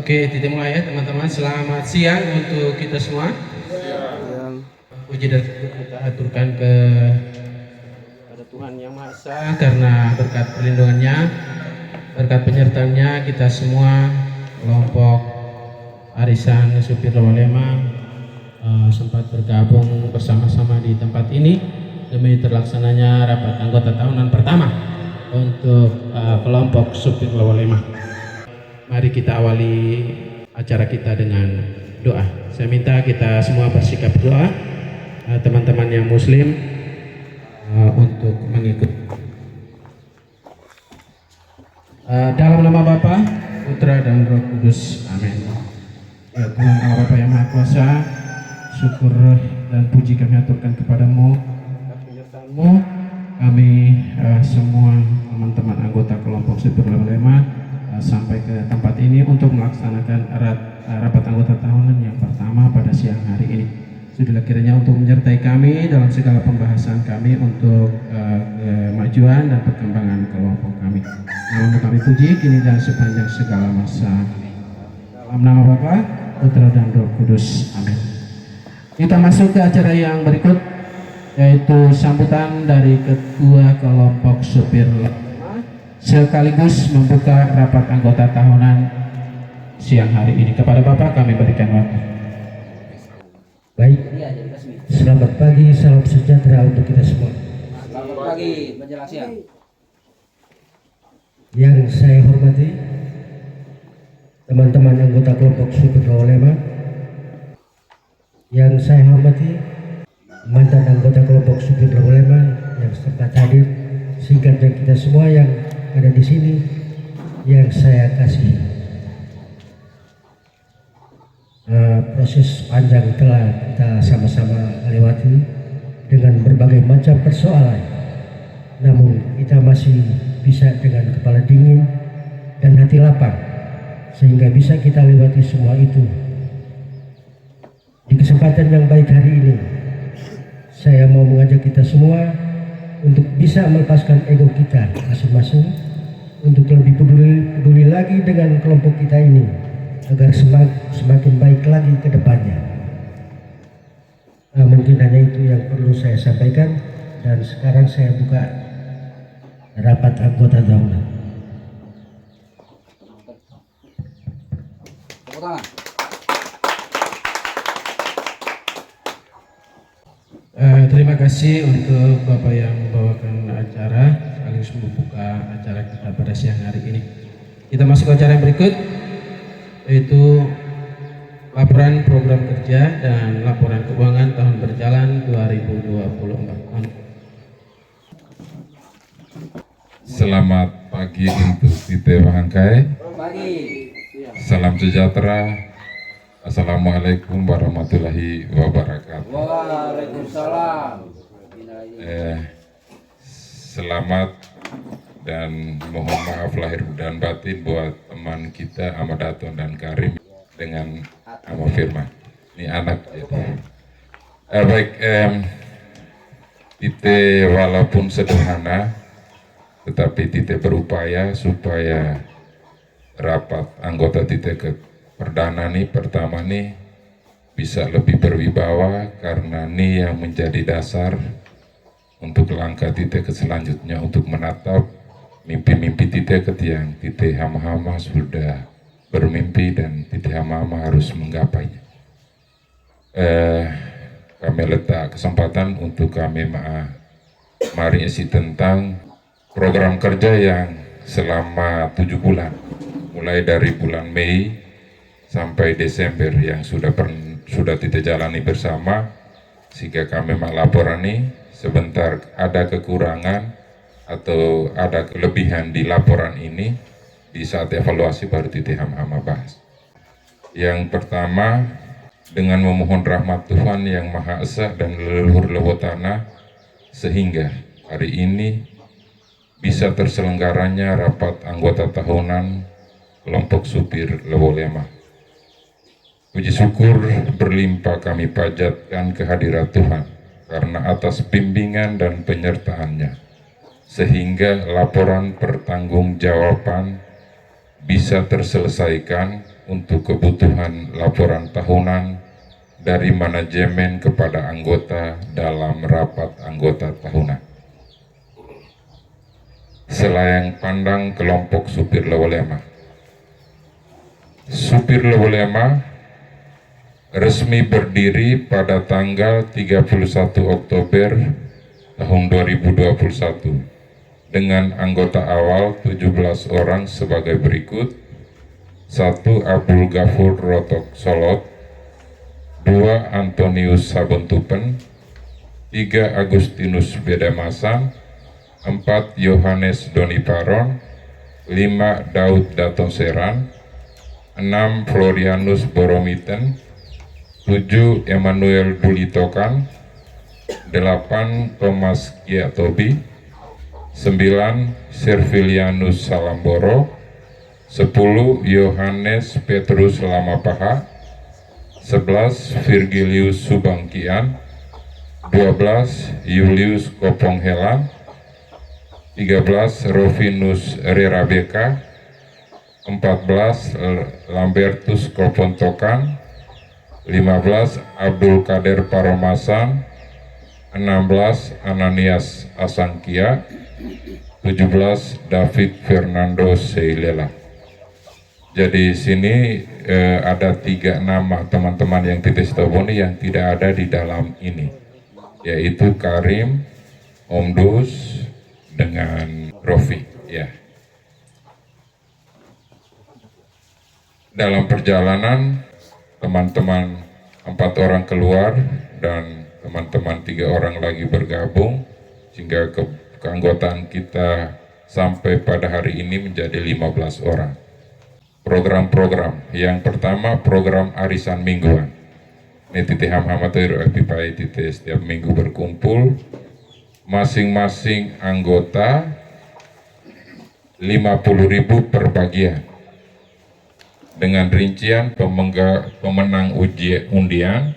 Oke, kita mulai ya teman-teman. Selamat siang untuk kita semua. Puji dan syukur kita aturkan kepada Tuhan Yang Maha Esa karena berkat perlindungannya, berkat penyertaannya kita semua kelompok arisan supir Lewalema sempat bergabung bersama-sama di tempat ini demi terlaksananya rapat anggota tahunan pertama untuk kelompok supir Lewalema. Mari kita awali acara kita dengan doa. Saya minta kita semua bersikap doa, teman-teman yang muslim untuk mengikut. Dalam nama Bapa, Putra dan Roh Kudus. Amin. Ya Tuhan Allah Bapa yang Maha Kuasa, syukur dan puji kami aturkan kepadamu atas penyertaan-Mu. Kami semua teman-teman anggota kelompok supir Lewalema sampai ke tempat ini untuk melaksanakan rapat anggota tahunan yang pertama pada siang hari ini. Sudahlah kiranya untuk menyertai kami dalam segala pembahasan kami untuk kemajuan dan perkembangan kelompok kami. Nama kami puji kini dan sepanjang segala masa. Dalam nama Bapa, Putra dan Roh Kudus. Amin. Kita masuk ke acara yang berikut, yaitu sambutan dari Ketua Kelompok Supir sekaligus membuka rapat anggota tahunan siang hari ini. Kepada Bapak kami berikan waktu. Baik, selamat pagi, salam sejahtera untuk kita semua. Selamat pagi, menjelang siang. Yang saya hormati teman-teman anggota kelompok supir Lewalema, yang saya hormati mantan anggota kelompok supir Lewalema yang sempat hadir, singkatnya kita semua yang ada di sini yang saya kasih. Proses panjang telah kita sama-sama lewati dengan berbagai macam persoalan, namun kita masih bisa dengan kepala dingin dan hati lapang sehingga bisa kita lewati semua itu. Di kesempatan yang baik hari ini, saya mau mengajak kita semua untuk bisa melepaskan ego kita masing-masing, untuk lebih peduli lagi dengan kelompok kita ini agar semakin baik lagi ke depannya. Mungkin hanya itu yang perlu saya sampaikan, dan sekarang saya buka rapat anggota tahunan. Tepuk tangan. Terima kasih untuk Bapak yang membawakan acara sekaligus membuka acara kita pada siang hari ini. Kita masuk ke acara yang berikut, yaitu laporan program kerja dan laporan keuangan tahun berjalan 2024. Selamat pagi untuk Tite Wahangkai. Pagi. Salam sejahtera. Assalamualaikum warahmatullahi wabarakatuh. Waalaikumsalam. Selamat dan mohon maaf lahir dan batin buat teman kita Ahmad Daton dan Karim dengan nama Firman. Ini anak jadi. Baik, Tite walaupun sederhana, tetapi Tite berupaya supaya rapat anggota Tite ke perdana nih, pertama nih bisa lebih berwibawa, karena nih yang menjadi dasar untuk langkah Tite ke selanjutnya untuk menatap mimpi-mimpi Tite ke tiang Tite hama-hama sudah bermimpi dan Tite hama-hama harus menggapainya. Kami letak kesempatan untuk kami mari isi tentang program kerja yang selama 7 bulan, mulai dari bulan Mei sampai Desember yang sudah Tite jalani bersama, sehingga kami laporan nih sebentar ada kekurangan atau ada kelebihan di laporan ini, di saat evaluasi baru Tite hama-hama bahas. Yang pertama, dengan memohon rahmat Tuhan yang Maha Esa dan leluhur Lewotana, sehingga hari ini bisa terselenggaranya rapat anggota tahunan kelompok supir Lewalema. Puji syukur berlimpah kami panjatkan kehadirat Tuhan karena atas bimbingan dan penyertaannya, sehingga laporan pertanggungjawaban bisa terselesaikan untuk kebutuhan laporan tahunan dari manajemen kepada anggota dalam rapat anggota tahunan. Selayang pandang kelompok supir Lewolema. Supir Lewolema resmi berdiri pada tanggal 31 Oktober tahun 2021 dengan anggota awal 17 orang sebagai berikut: 1. Abdul Ghafur Rotok Solot, 2. Antonius Sabuntupen, 3. Agustinus Bedamasan, 4. Yohanes Doniparon, 5. Daud Datonseran, 6. Florianus Boromiten, 7. Emmanuel Bulitokan, 8. Thomas Giatobi, 9. Servilianus Salamboro, 10. Yohanes Petrus Lamapaha, 11. Virgilius Subangkian, 12. Julius Kopong Helan, 13. Rovinus Rerabeka, 14. Lambertus Kopontokan, 15. Abdul Kader Paromasan, 16. Ananias Asangkia, 17. David Fernando Seilela. Jadi sini ada 3 nama teman-teman yang ditestoboni yang tidak ada di dalam ini, yaitu Karim, Omdus, dengan Rofi. Ya. Dalam perjalanan teman-teman 4 orang keluar dan teman-teman 3 orang lagi bergabung, sehingga keanggotaan kita sampai pada hari ini menjadi 15 orang. Program-program yang pertama, program arisan mingguan. Ini titih ham-hamatir epipai titih setiap minggu berkumpul, masing-masing anggota 50.000 per bagian, dengan rincian pemenang undian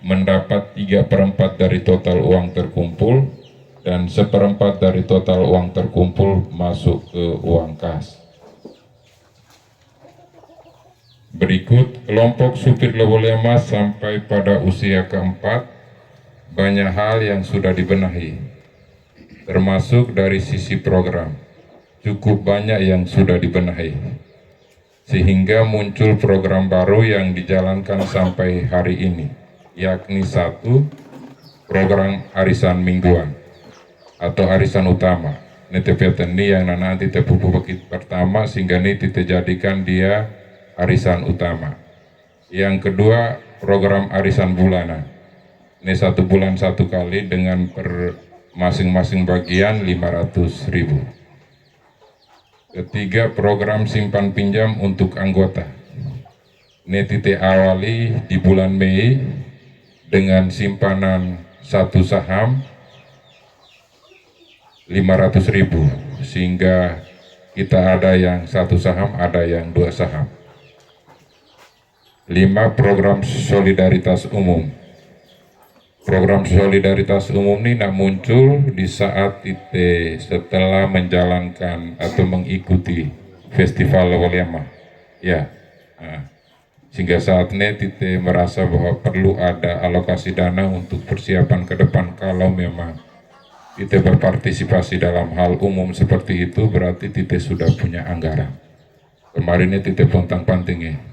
mendapat 3/4 dari total uang terkumpul dan 1/4 dari total uang terkumpul masuk ke uang kas. Berikut kelompok supir Lewolema sampai pada usia keempat, banyak hal yang sudah dibenahi, termasuk dari sisi program. Cukup banyak yang sudah dibenahi, sehingga muncul program baru yang dijalankan sampai hari ini, yakni 1. Program arisan mingguan atau arisan utama. Ini ini yang nanti tepupu bekit pertama, sehingga ini dijadikan dia arisan utama. Yang kedua, program arisan bulanan. Ini 1 bulan 1 kali dengan per masing-masing bagian 500.000. Ketiga, program simpan pinjam untuk anggota. Ini awali di bulan Mei dengan simpanan 1 saham 500.000, sehingga kita ada yang 1 saham, ada yang 2 saham. 5. Program solidaritas umum. Program solidaritas umum ini muncul di saat kita setelah menjalankan atau mengikuti festival Lewolema. Ya, sehingga saat ini kita merasa bahwa perlu ada alokasi dana untuk persiapan ke depan. Kalau memang kita berpartisipasi dalam hal umum seperti itu, berarti kita sudah punya anggaran. Kemarin ini kita pontang-pantingnya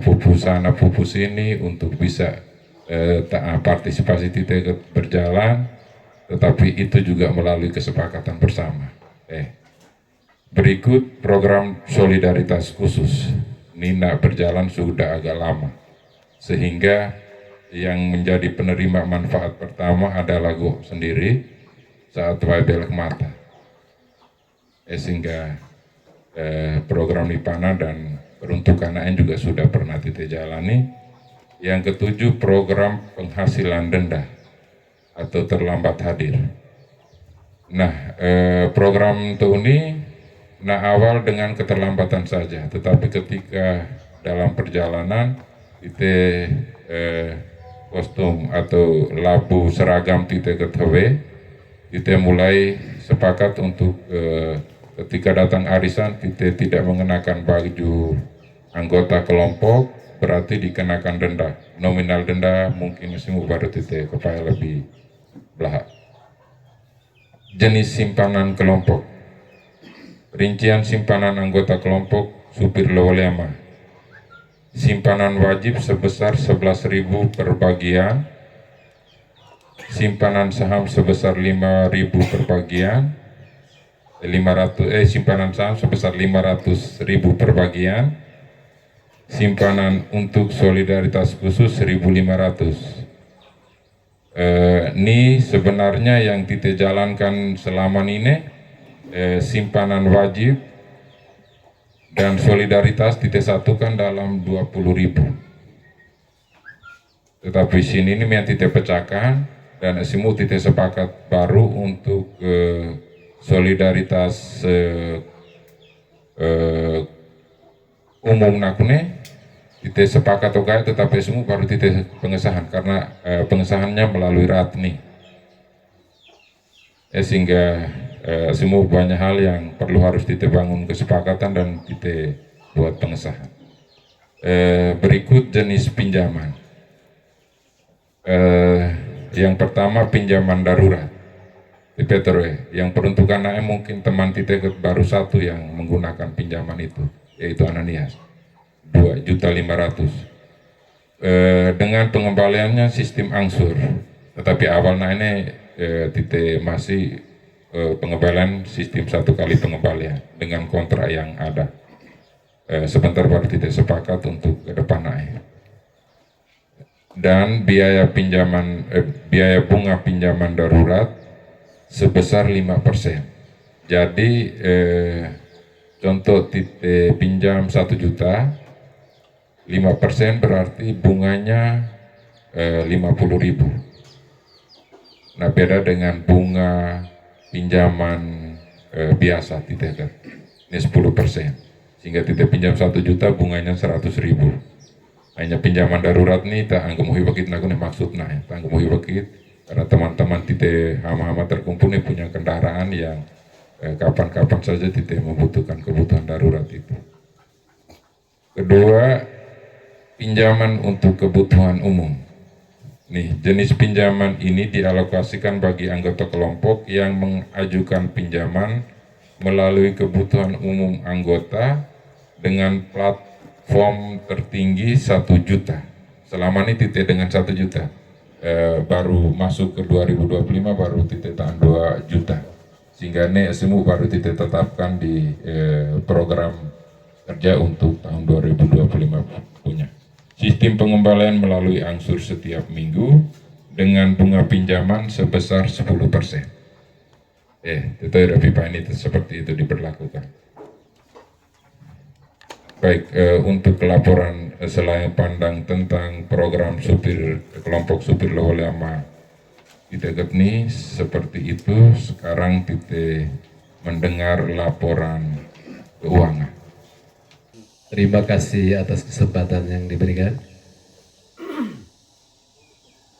pupus sana pupus ini untuk bisa partisipasi kita berjalan, tetapi itu juga melalui kesepakatan bersama. Berikut program solidaritas khusus. Nina berjalan sudah agak lama, sehingga yang menjadi penerima manfaat pertama adalah Go sendiri saat belok mata. Sehingga program Nipana dan peruntukannya juga sudah pernah kita jalani. Yang ketujuh, program penghasilan denda atau terlambat hadir. Nah, program ini awal dengan keterlambatan saja, tetapi ketika dalam perjalanan kita kostum atau labu seragam kita ketahui, kita mulai sepakat untuk ketika datang arisan kita tidak mengenakan baju anggota kelompok berarti dikenakan denda. Nominal denda mungkin semua baru titik kepala lebih belahak. Jenis simpanan kelompok. Rincian simpanan anggota kelompok supir lowolema. Simpanan wajib sebesar 11.000 per bagian. Simpanan saham sebesar 5.000 per bagian. Simpanan saham sebesar 500.000 per bagian. Simpanan untuk solidaritas khusus 1.500. Ini sebenarnya yang kita jalankan selama ini simpanan wajib dan solidaritas kita satukan dalam 20.000. Tetapi sini ini yang kita pecahkan dan semua kita sepakat baru untuk solidaritas umum nakune kita sepakat oke, tetapi semua baru kita pengesahan karena pengesahannya melalui Ratni. Sehingga semua banyak hal yang perlu harus kita bangun kesepakatan dan kita buat pengesahan. Berikut jenis pinjaman. Yang pertama pinjaman darurat. Yang peruntukannya mungkin teman kita baru satu yang menggunakan pinjaman itu, yaitu Ananias. 2.500.000. Dengan pengembaliannya sistem angsur, tetapi awalnya ini kita masih pengembalian sistem 1 kali pengembalian dengan kontrak yang ada. Sebentar baru kita sepakat untuk ke depan naik. Dan biaya bunga pinjaman darurat sebesar 5%. Jadi contoh kita pinjam 1 juta, 5% berarti bunganya 50.000. Nah, beda dengan bunga pinjaman biasa tidak kan. Ini 10%. Sehingga kita pinjam 1 juta bunganya 100.000. Hanya pinjaman darurat nih tak anggap mau hibakit nak nih maksudnya, tak anggap mau hibakit karena teman-teman kita hama-hama terkumpul nih punya kendaraan yang kapan-kapan saja kita membutuhkan kebutuhan darurat itu. Kedua, pinjaman untuk kebutuhan umum. Nih, jenis pinjaman ini dialokasikan bagi anggota kelompok yang mengajukan pinjaman melalui kebutuhan umum anggota dengan platform tertinggi 1 juta. Selama ini titik dengan 1 juta. Baru masuk ke 2025 baru titik tahan 2 juta. Sehingga ini semua baru titik tetapkan di program kerja untuk tahun 2025 punya. Sistem pengembalian melalui angsur setiap minggu dengan bunga pinjaman sebesar 10%. Itu pipa ini seperti itu diberlakukan. Baik, untuk laporan selain pandang tentang program kelompok supir lowolema kita ini seperti itu. Sekarang kita mendengar laporan keuangan. Terima kasih atas kesempatan yang diberikan.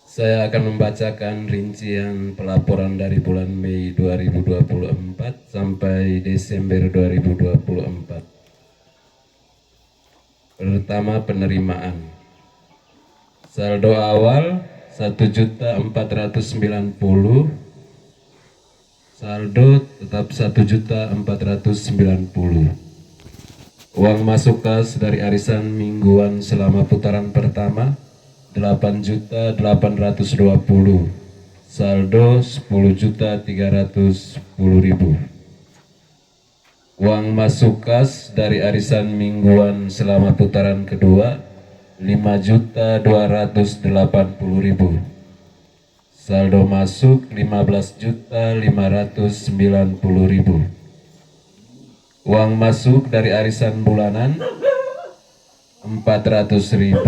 Saya akan membacakan rincian pelaporan dari bulan Mei 2024 sampai Desember 2024. Pertama, penerimaan. Saldo awal 1.490.000. Saldo tetap 1.490.000. Uang masuk kas dari arisan mingguan selama putaran pertama 8.820.000. Saldo 10.310.000. Uang masuk kas dari arisan mingguan selama putaran kedua 5.280.000. Saldo masuk 15.590.000. Uang masuk dari arisan bulanan 400.000.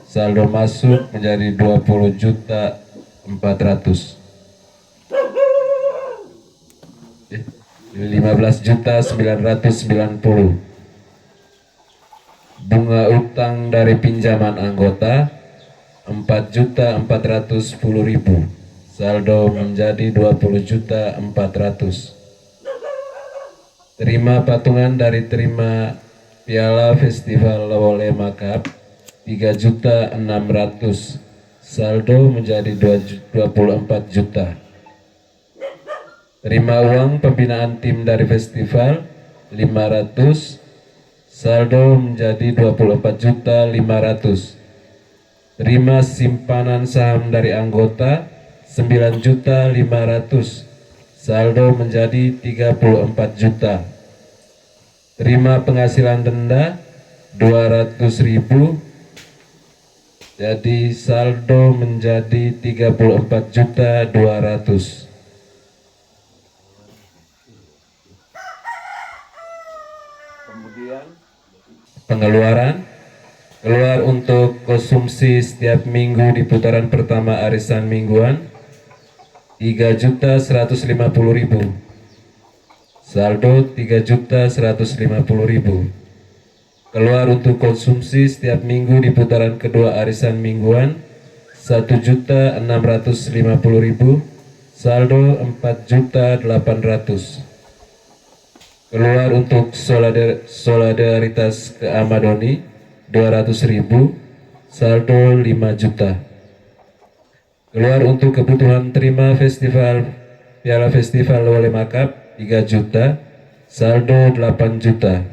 Saldo masuk menjadi 20.400.000. 15.990. Bunga utang dari pinjaman anggota 4.410.000. Saldo menjadi 20.400.000. Terima patungan dari Piala Festival Lawole Makap 3.600.000, saldo menjadi 24 juta. Terima uang pembinaan tim dari festival 500, saldo menjadi 24.500.000. Terima simpanan saham dari anggota 9.500.000, saldo menjadi 34 juta. Terima penghasilan denda 200.000, jadi saldo menjadi 34.200.000. Kemudian pengeluaran keluar untuk konsumsi setiap minggu di putaran pertama arisan mingguan 3.150.000, saldo 3.150.000. Keluar untuk konsumsi setiap minggu di putaran kedua arisan mingguan 1.650.000, saldo 4.800.000. Keluar untuk solidaritas ke Amadoni 200.000, saldo 5 juta. Keluar untuk kebutuhan terima Piala Festival Lawole Makap 3 juta, saldo 8 juta.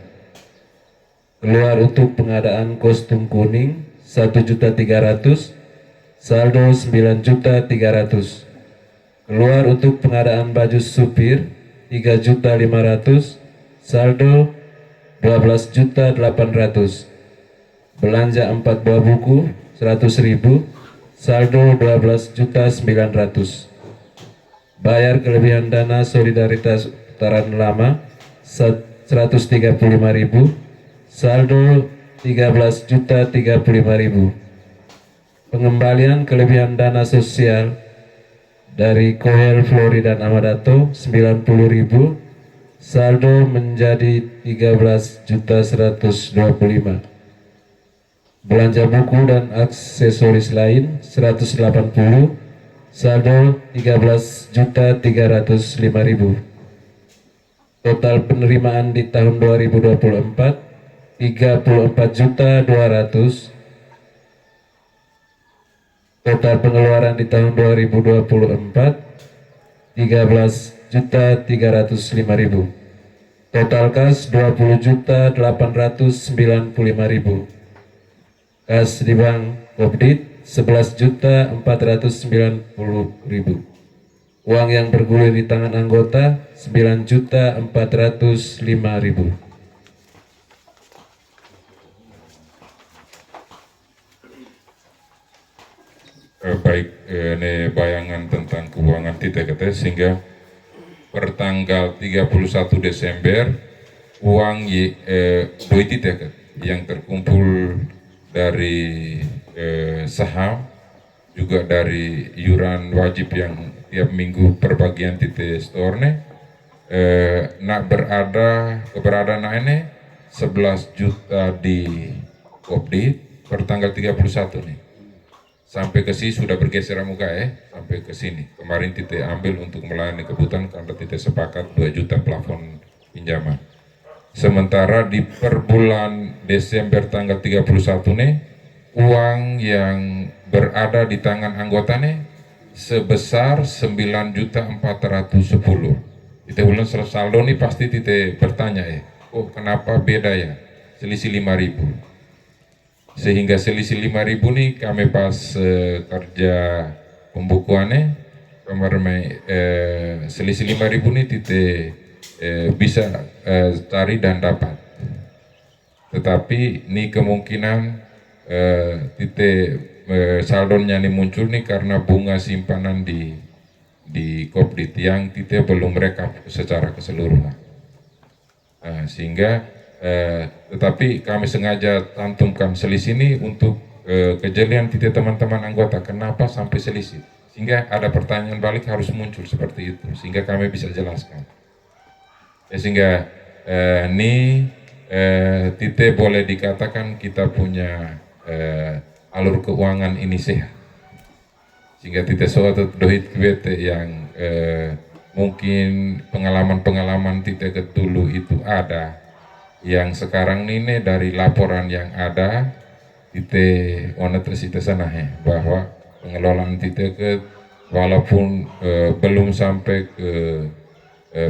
Keluar untuk pengadaan kostum kuning 1.300.000, saldo 9.300.000. Keluar untuk pengadaan baju supir 3.500.000, saldo 12.800.000. Belanja 4 buah buku 100.000, saldo 12.900.000. Bayar kelebihan dana solidaritas putaran lama 135.000, saldo 13.035.000. Pengembalian kelebihan dana sosial dari Kohel, Flori dan Amadato 90.000, saldo menjadi 13.125. Belanja buku dan aksesoris lain 180, saldo 13.305.000. Total penerimaan di tahun 2024 34.200.000. Total pengeluaran di tahun 2024 13.305.000. Total kas 20.895.000. Kas di Bank Kopdit 11.490.000. Uang yang bergulir di tangan anggota 9.405.000. Baik, ini bayangan tentang keuangan kita sehingga pertanggal 31 Desember uang duit yang terkumpul dari saham juga dari iuran wajib yang tiap minggu perbagian titik store nak keberadaan ini 11 juta di Kopdit per tanggal 31 nih. Sampai ke sini sudah bergeser muka sampai ke sini. Kemarin titik ambil untuk melayani kebutuhan karena titik sepakat 2 juta plafon pinjaman. Sementara di per bulan Desember tanggal 31 nih, uang yang berada di tangan anggota nih sebesar 9.410. Kita bulan saldo nih pasti titik bertanya oh kenapa beda ya? Selisih 5.000. Sehingga selisih 5.000 nih kami pas kerja pembukuannya kemarin selisih 5.000 nih titik bisa cari dan dapat. Tetapi ini kemungkinan titik saldonya nih muncul nih karena bunga simpanan di Kopdit yang titik belum rekap secara keseluruhan. Sehingga tetapi kami sengaja cantumkan selisih ini untuk kejelian titik teman-teman anggota kenapa sampai selisih, sehingga ada pertanyaan balik harus muncul seperti itu sehingga kami bisa jelaskan sehingga ini titik boleh dikatakan kita punya alur keuangan ini sehat sehingga titik suatu dohit kwete yang mungkin pengalaman titik dulu itu ada Yang sekarang ini dari laporan yang ada, tite onetes itu sana ya, bahwa pengelolaan tite ke walaupun belum sampai ke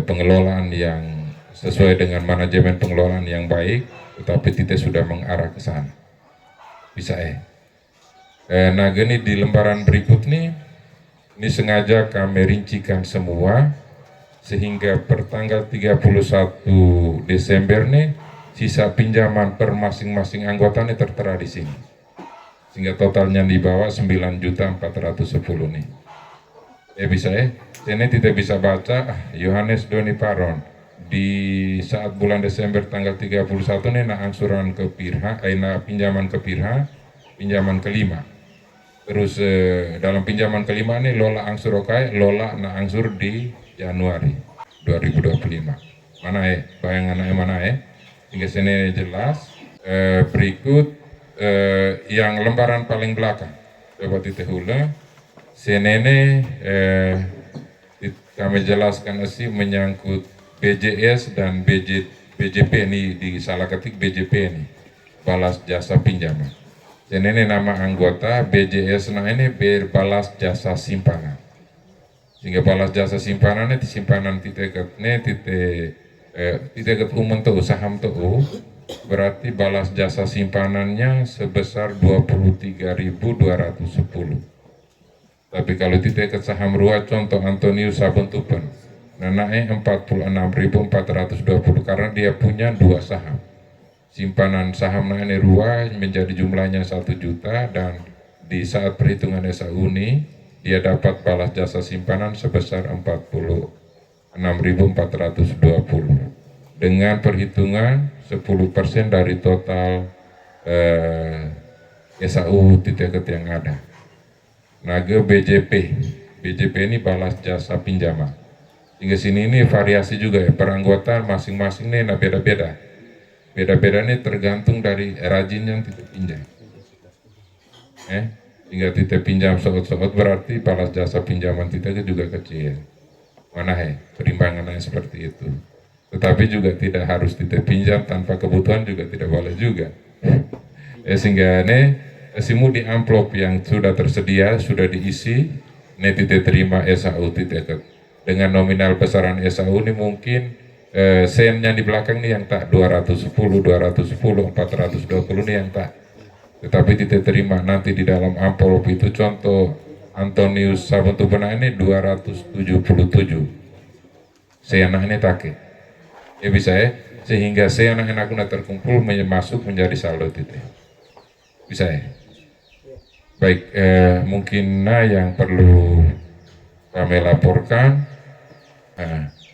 pengelolaan yang sesuai dengan manajemen pengelolaan yang baik, tetapi tite sudah mengarah ke sana. Bisa nah gini di lembaran berikut nih, ini sengaja kami rincikan semua sehingga pertanggal 31 Desember nih sisa pinjaman per masing-masing anggota nih tertera di sini. Sehingga totalnya di bawah 9.410 nih. Bisa Ini tidak bisa baca Yohanes Doni Paron di saat bulan Desember tanggal 31 nih na angsuran ke Pirha, na pinjaman ke Pirha, pinjaman kelima. Terus dalam pinjaman kelima nih lola angsur okai, lola na angsur di Januari 2025. Mana bayangan mana hingga sini jelas. Berikut yang lembaran paling belakang coba ditehula senene kami jelaskan sih menyangkut BJS dan BJP ini, di salah ketik BJP ini balas jasa pinjaman. Senene nama anggota BJS nah ini berbalas jasa simpanan. Sehingga balas jasa simpanannya di simpanan titik umum tuh saham tuh berarti balas jasa simpanannya sebesar 23.210. Tapi kalau titik saham RUA contoh Antonius Sabentupen naiknya 46.420 karena dia punya 2 saham. Simpanan saham naiknya RUA menjadi jumlahnya 1 juta dan di saat perhitungan SAU ini dia dapat balas jasa simpanan sebesar 46.420 dengan perhitungan 10% dari total SAU titik yang ada. Naga BJP ini balas jasa pinjaman. Hingga sini ini variasi juga ya, per anggota masing-masing nih beda-beda. Beda-beda nih tergantung dari rajin yang titik pinjam. Hingga titik pinjam soot-soot berarti balas jasa pinjaman titik juga kecil. Mana perimbangannya seperti itu. Tetapi juga tidak harus titik pinjam tanpa kebutuhan juga tidak boleh juga. Sehingga nih simu di amplop yang sudah tersedia, sudah diisi, ini tidak terima SAU tidak dengan nominal besaran SAU ini mungkin sennya di belakang nih yang tak 210, 420 nih yang tak. Tetapi tidak terima nanti di dalam amplop itu contoh Antonius Sabentupen ini 277. Sena ini take. Bisa sehingga sena enak terkumpul masuk menjadi saldo titik. Bisa Baik, mungkin yang perlu kami laporkan,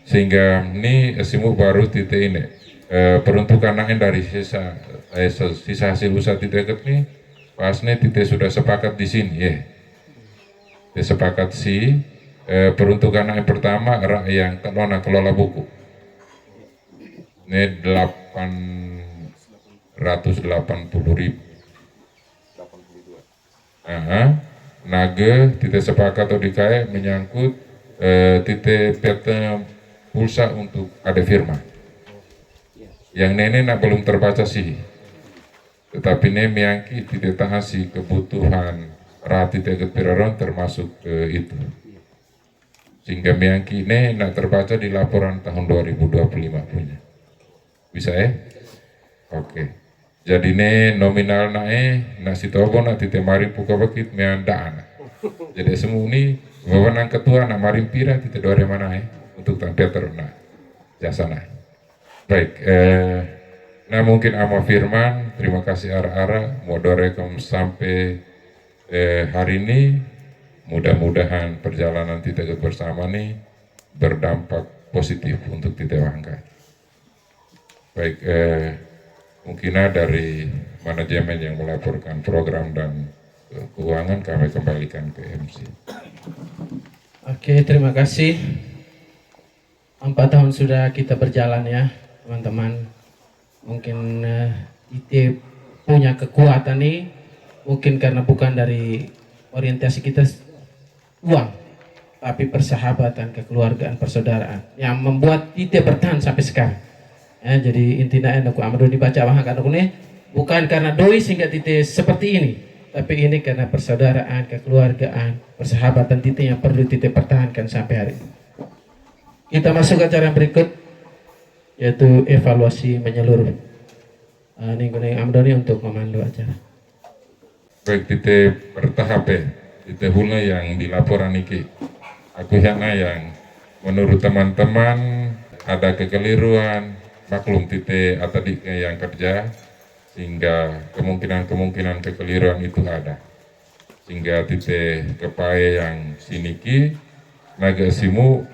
sehingga ini simu baru titik ini peruntukan dari sisa hasil usaha titik ini, pasnya titik sudah sepakat di sini ya, sepakat sih peruntukan yang pertama yang kelola buku, ini 880.000. Naga titik sepakat atau dikaya menyangkut titik PT pulsa untuk ada firma. Yang nenek belum terbaca sih, tetapi ini menyangkut titik tahasi kebutuhan rati titik piraron termasuk itu. Sehingga menyangkut ini terbaca di laporan tahun 2025 punya. Bisa Oke. Jadi ne nominal nasi tobo titik mari puka bakit meandaan. Jadi semua ini wewenang ketua marim pira titik dua mana untuk tampil teruna jasa Baik, mungkin ama firman terima kasih ara-ara modorekom sampai hari ini mudah-mudahan perjalanan titik bersama nih berdampak positif untuk titik Wangka. Baik, mungkin dari manajemen yang melaporkan program dan keuangan kami kembalikan ke MC. Oke, terima kasih. 4 tahun sudah kita berjalan ya, teman-teman. Mungkin IT punya kekuatan nih, mungkin karena bukan dari orientasi kita uang, tapi persahabatan, kekeluargaan, persaudaraan yang membuat IT bertahan sampai sekarang. Jadi intinya aku amdo dibaca mahakan aku nih bukan karena doi sehingga tite seperti ini, tapi ini karena persaudaraan, kekeluargaan, persahabatan tite yang perlu tite pertahankan sampai hari ini. Kita masuk ke acara berikut, yaitu evaluasi menyeluruh. Ini gunanya amdo nih untuk memandu acara. Baik tite bertahap tite hula yang dilaporan iki. Aku yang menurut teman-teman ada kekeliruan, maklum tite atau yang kerja, sehingga kemungkinan kekeliruan itu ada. Sehingga tite kepae yang siniki, naga simu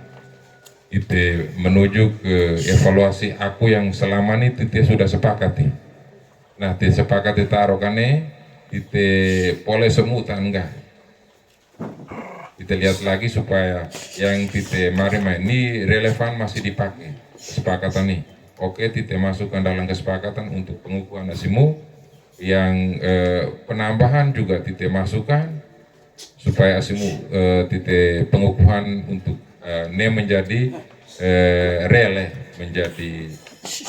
tite menuju ke evaluasi aku yang selama ini tite sudah sepakati. Nah tite sepakati taruhkannya, tite boleh semutan enggak. Kita lihat lagi supaya yang tite marima ini relevan masih dipakai kesepakatan nih. Oke, tite masukkan dalam kesepakatan untuk pengukuhan asimu. Yang penambahan juga tite masukkan supaya asimu tite pengukuhan untuk menjadi rele menjadi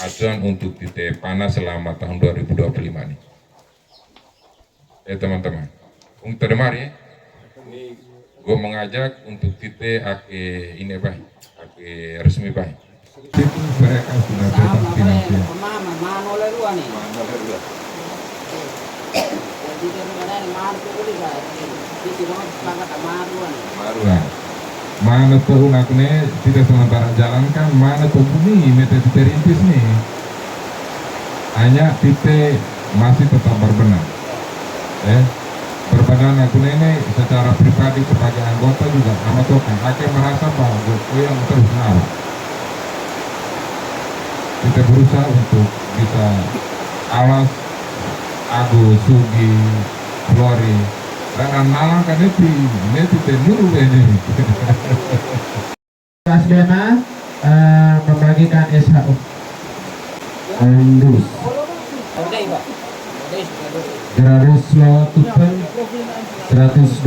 acuan untuk tite panas selama tahun 2025 ini. Teman-teman, untuk terdengar ya. Ini gue mengajak untuk tite ake ini baik, ake resmi baik. Itu mereka sudah bebas finansial. Maruan. Mana tuh unaknya tidak sementara jalankan, mana tuh ini mete tite rintis nih. Hanya tite masih tetap berbenah. Berbadan aku ini secara pribadi sebagai anggota juga amat oke. Aku merasa bahwa gue yang terus nawa. Kita berusaha untuk bisa awas Agus, Sugi, Flori, dan nalang kan itu tenuru ini. Mas Dena membagikan SHU. Andus. Gerarus Lo Tupen 128.000.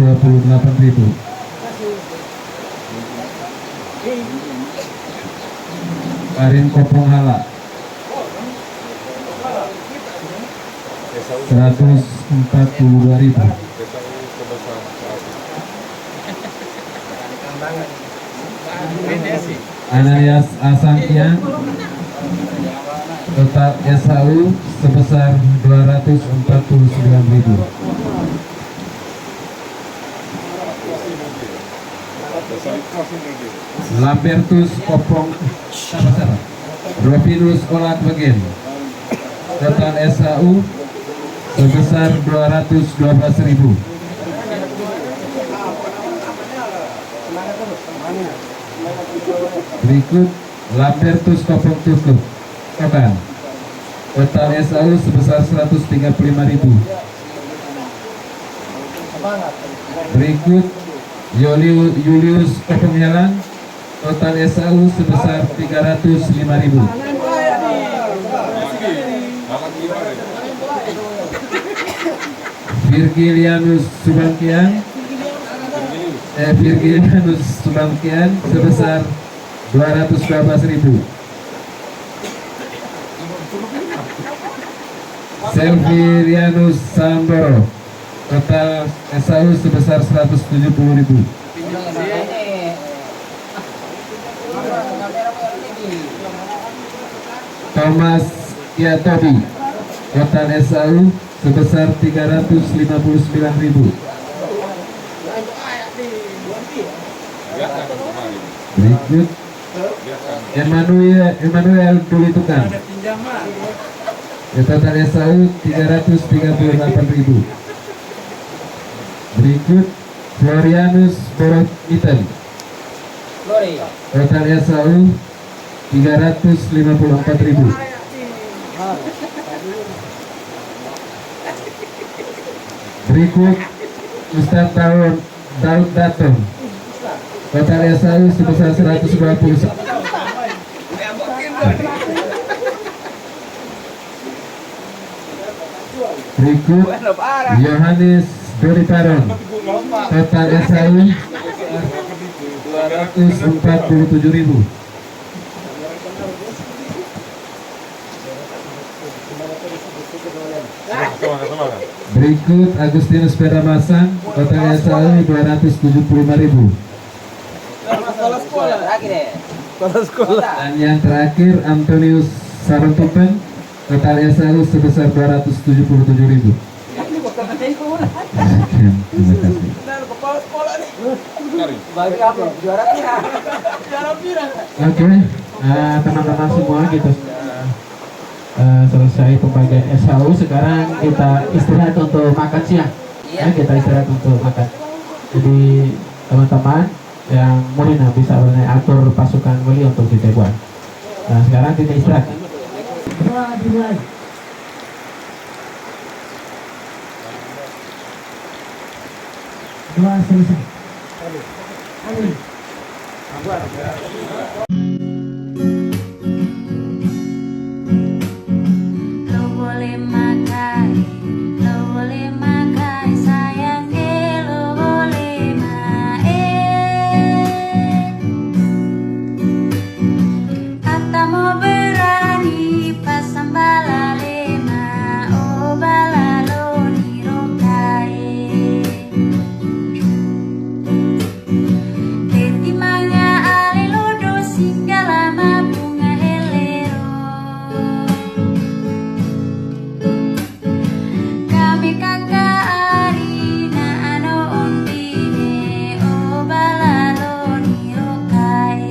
Karin Kopong Hala 142.000. Ananias Asangkian total SHU sebesar 249.000. Lambertus Kopong Rovinus Olat Begen total SHU sebesar 212.000. Berikut Lambertus Kopong Tutup Kapan total SHU sebesar 135.000. Berikut Julius Kopong Yalan total SHU sebesar 305.000. Virgilianus Subangkian sebesar 212.000. Selvirianus Samboro total SHU sebesar 170.000. Thomas Yatobi total SHU sebesar 359.000. Berikut Emmanuel Duli Tukang total SHU 338.000. Berikut Florianus Borot Iten total SHU 354.000. Berikut Ustadz Daud Datum total SHU sebesar 120. Berikut Yohanes Doriparon total SHU 247.000. Berikut Agustinus Pedamasang, total SAU 275.000. Terakhir ya. Dan yang terakhir Antonius Sarantupen, total SAU sebesar 277.000. Sekian, terima kasih. Bagi apa? Juara pira. Oke, teman-teman semua kita sudah selesai pembagian SHU. Sekarang kita istirahat untuk makan siang. Kita istirahat untuk makan. Jadi teman-teman yang Murina bisa atur pasukan Wali untuk diteguan. Nah sekarang kita istirahat. Dimulai. Doa selesai. Amin. Lo boleh makai sayang lo boleh Kata mau berani pasang balalema oh balalo nirokai Teti manga aliludo singgala bunga helero Kami kakak arina ano ondine oh balalo nirokai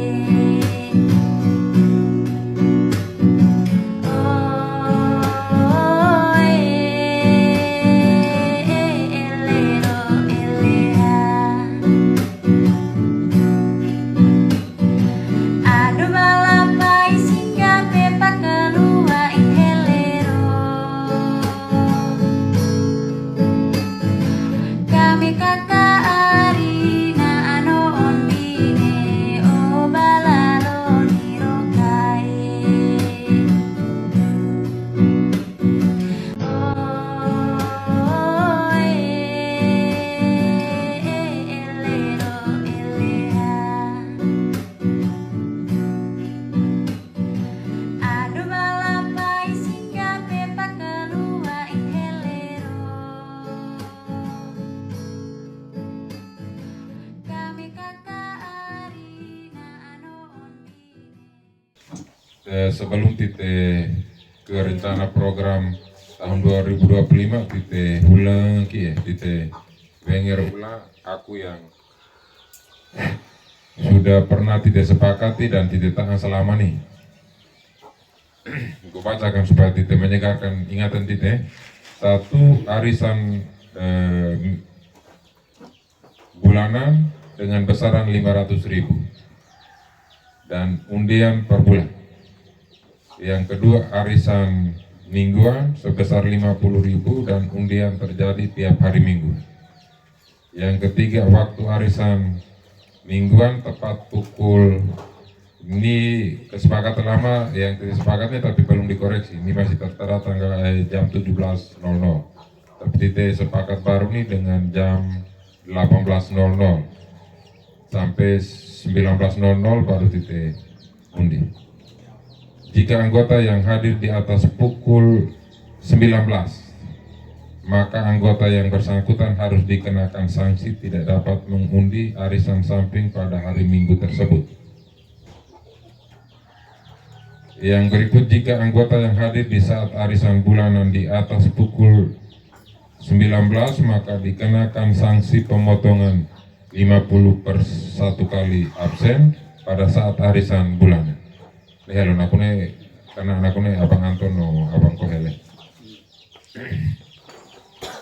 Aduh balapai singgah pepa keluar inhelero Kami kakak arina ano ondine oh balalo nirokai Aduh balapai singgah pepa keluar inhelero Kami kakak arina ano ondine Sebelum tite ke rencana program tahun 2025 tite ulang tite wenger ulang aku yang sudah pernah tidak sepakati dan tidak tahan selama nih. Gue bacakan supaya tite menyegarkan ingatan tite. Satu, arisan bulanan dengan besaran 500.000 dan undian per bulan. Yang kedua, arisan mingguan sebesar 50.000 dan undian terjadi tiap hari Minggu. Yang ketiga, waktu arisan mingguan tepat pukul, ini kesepakatan lama yang disepakatnya tapi belum dikoreksi. Ini masih tertera tanggal jam 17.00. Tapi kita sepakat baru nih dengan jam 18.00 sampai 19.00 baru kita undi. Jika anggota yang hadir di atas pukul 19, maka anggota yang bersangkutan harus dikenakan sanksi tidak dapat mengundi arisan samping pada hari Minggu tersebut. Yang berikut, jika anggota yang hadir di saat arisan bulanan di atas pukul 19, maka dikenakan sanksi pemotongan 50 per 1 kali absen pada saat arisan bulanan. Hello, nakune karena nakune abang Antono, abang Kohele.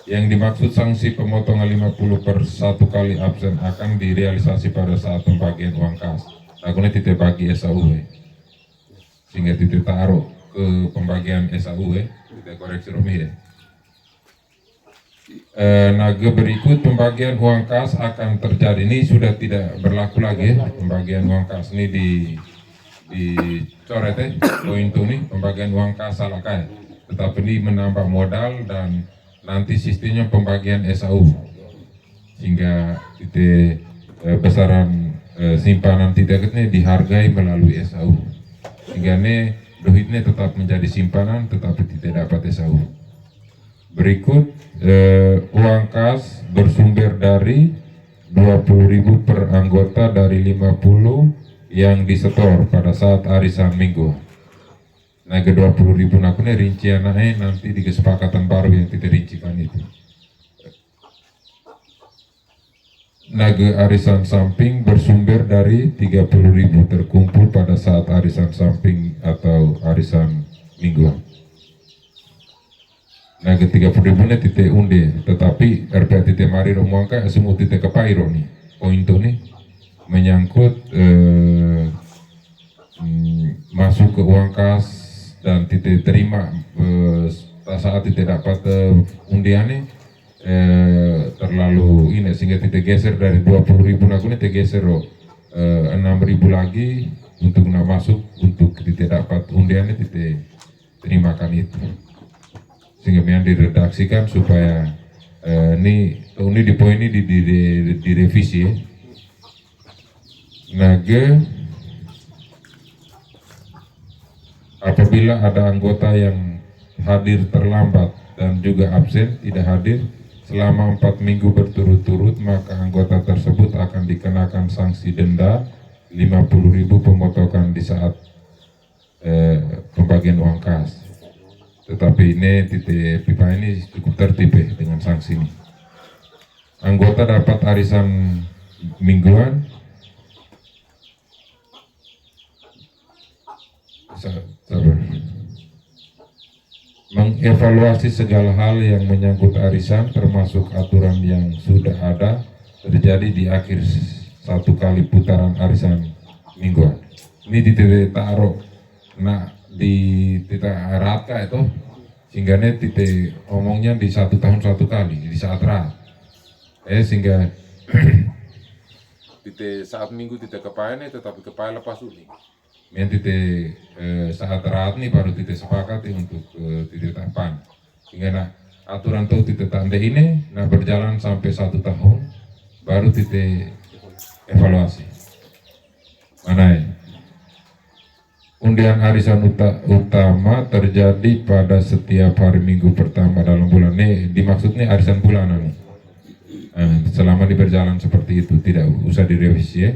Yang dimaksud sanksi pemotongan 50 per 1 kali absen akan direalisasi pada saat pembagian uang kas. Nakune tidak bagi SAU, sehingga tidak taruh ke pembagian SAU, tidak koreksi Romi ya. Naga berikut pembagian uang kas akan terjadi. Ini sudah tidak berlaku lagi ya, pembagian uang kas ini dicoret poin itu nih, pembagian uang kas salah kaya, tetapi ini menambah modal dan nanti sistemnya pembagian SAU sehingga titik besaran simpanan tidaknya dihargai melalui SAU sehingga duitnya tetap menjadi simpanan tetapi tidak dapat SAU. Berikut uang kas bersumber dari 20.000 per anggota dari 50 yang disetor pada saat arisan minggu. Nah, ke 20.000 nakune rinciannya nanti di kesepakatan baru yang kita rincikan itu. Naga arisan samping bersumber dari 30.000 terkumpul pada saat arisan samping atau arisan mingguan. Naga 30.000 nya titik unde, tetapi RPA titik mari romuangka semua titik kepairo nih. Poin itu nih menyangkut masuk ke uang kas dan titik terima saat titik dapat undiannya terlalu ini sehingga titik geser dari 20.000 nakune titik geser 6.000 lagi untuk masuk untuk titik dapat undiannya titik terimakan itu, sehingga yang diredaksikan supaya ini di poin ini direvisi ya. Naga apabila ada anggota yang hadir terlambat dan juga absen tidak hadir selama 4 minggu berturut-turut, maka anggota tersebut akan dikenakan sanksi denda 50.000 pemotongan di saat pembagian uang kas. Tetapi ini titik pipa ini cukup tertib ya dengan sanksi ini. Anggota dapat arisan mingguan mengevaluasi segala hal yang menyangkut arisan termasuk aturan yang sudah ada terjadi di akhir satu kali putaran arisan mingguan. Ini titik taruh di titik rata itu sehingga titik omongnya di 1 tahun 1 kali di saat rat sehingga titik saat minggu titik kepala tetapi kepala lepas unik yang titik saat rat nih baru titik sepakati untuk titik tapan sehingga aturan tuh titik tanda ini berjalan sampai 1 tahun baru titik evaluasi mana ya. Undian arisan utama terjadi pada setiap hari minggu pertama dalam bulan. Nih dimaksud nih arisan bulanan nih. Selama berjalan seperti itu tidak usah direvisi ya.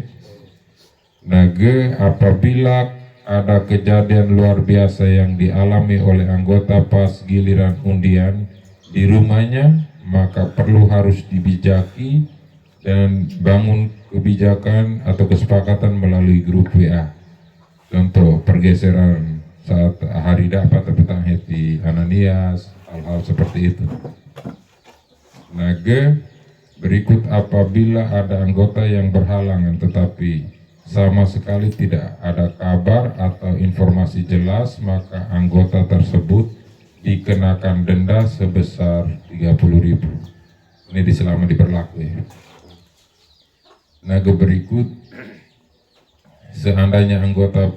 Naga apabila ada kejadian luar biasa yang dialami oleh anggota pas giliran undian di rumahnya, maka perlu harus dibijaki dan bangun kebijakan atau kesepakatan melalui grup WA. Contoh pergeseran saat hari dapat tapi tak heti Ananias, hal-hal seperti itu. Naga berikut apabila ada anggota yang berhalangan tetapi sama sekali tidak ada kabar atau informasi jelas, maka anggota tersebut dikenakan denda sebesar 30.000. Ini selama diberlaku ya. Naga berikut seandainya anggota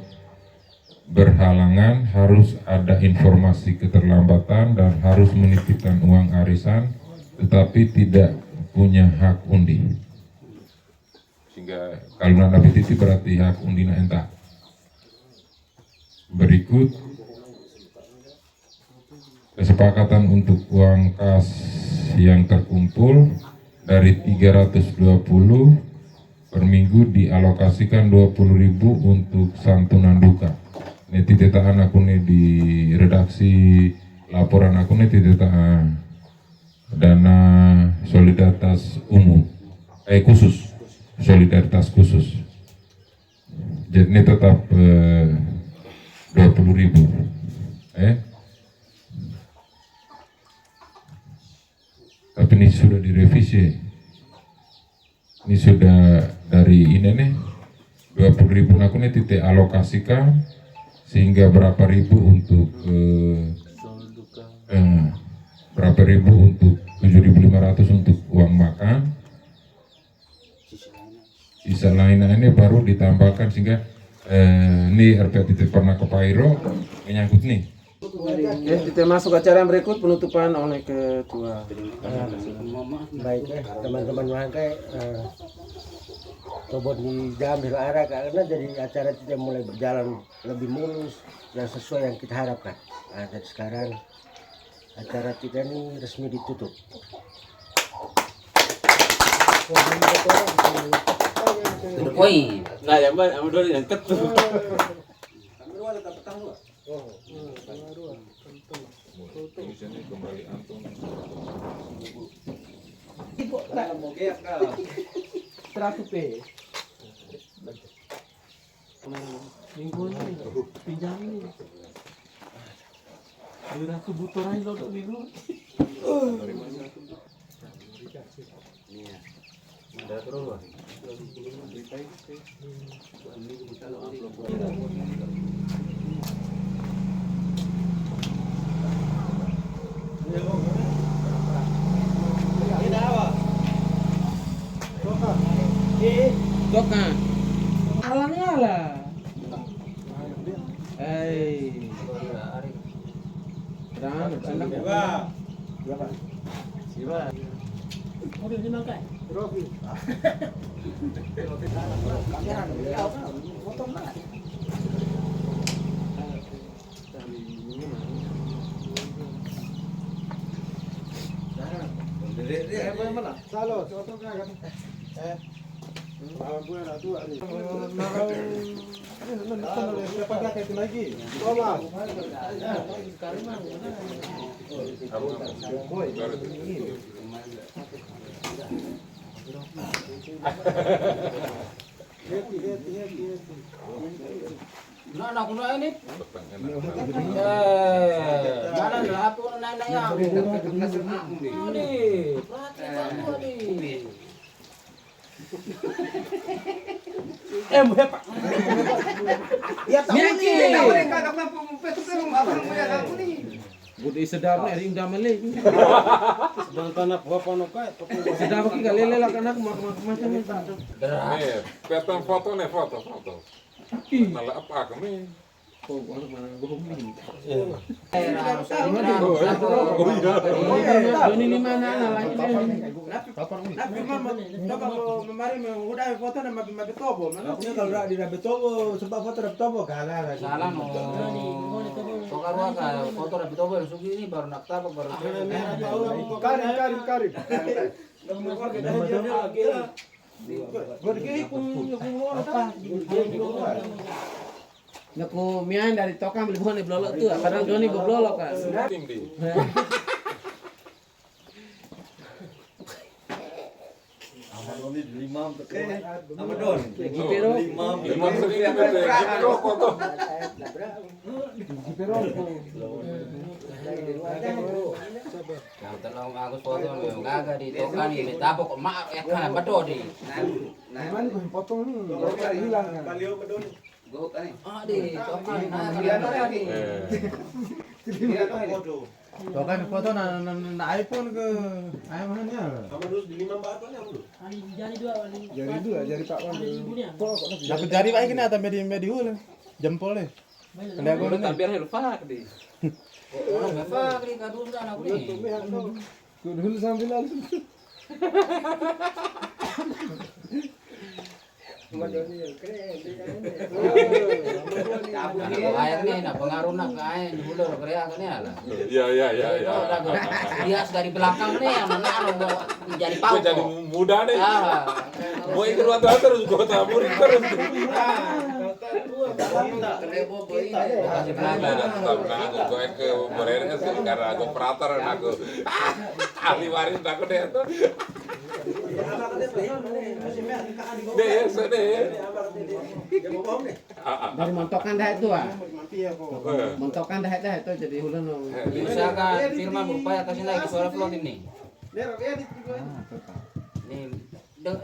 berhalangan harus ada informasi keterlambatan dan harus menitipkan uang arisan tetapi tidak punya hak undi. Sehingga kalau nak dapat titip berarti hak undi nak entah. Berikut kesepakatan untuk uang kas yang terkumpul dari 320 per minggu dialokasikan 20.000 untuk santunan duka. Ini titetaan aku nih di redaksi laporan aku nih titetaan dana solidaritas umum khusus solidaritas khusus. Jadi ini tetap 20.000 tapi ini sudah direvisi. Ini sudah dari ini nih 20.000 aku nih titik alokasikan sehingga berapa ribu untuk berapa ribu untuk 7.500 untuk uang makan, sisa lainnya ini baru ditambahkan sehingga ini RPA titik pernah ke Pairo menyangkut nih. Kita masuk acara yang berikut penutupan oleh ketua. Baik ya teman-teman bangkai coba diambil arah karena jadi acara tidak mulai berjalan lebih mulus dan sesuai yang kita harapkan. Nah, dari sekarang acara kita ini resmi ditutup. Tutup poin. Nah, yang mana? Yang dua yang ketu. Minggu ini pinjam ini. Aku butuh aja lo minggu. Doka. Alangnya lah. Dan berapa? Siapa? Mobil di mana? Rofi. Nah, kuno ini. Mana lah tuh nanya. Pak. Ya tahu nih. Budi sedap nih ring damele. Sedang tanah buah panokai. Sedap ki galele lah kana macam ni. Nih, petan foto nih, foto. Malah apa kami? Doni ni mana lagi ni? Memari udah foto nama Betobo. Mana punya kalau di Betobo sebab foto Betobo kalah. Salah no. Tokarwa ka foto Betobo sugi ini baru nak tapak baru. Karib. Naku mian dari tokang beli bukan blolok tuh, padahal Doni blolok kan. Tim di. Yang tolong aku foto kagak di tokan ini tapok mak ya kan bedo di. Gimana gue potong nih? Hilang kan. Ah di tokan nah di. Tokan foto na iPhone ke iPhone-nya. Jari Pak Wan. Dapat jari Pak ini atau mediul jempol nih. Kena gue nih. Biar helfak di. Orang helfak di kadun kan aku ni. Dulu sambil lalu. Air ni nak pengaruh nak air di bulu kerja kan ya lah. Ya. Hias dari belakang ni yang mana jadi pau. Gue jadi muda nih. Gue ikut waktu terus gue tabur terus. Gue ke Berenes karena aku operator dan aku ahli waris aku deh tuh. Dari montokan dah itu montokan dah itu jadi ulun. Bisa kan firman berupaya kasih lagi suara float ini. Nih,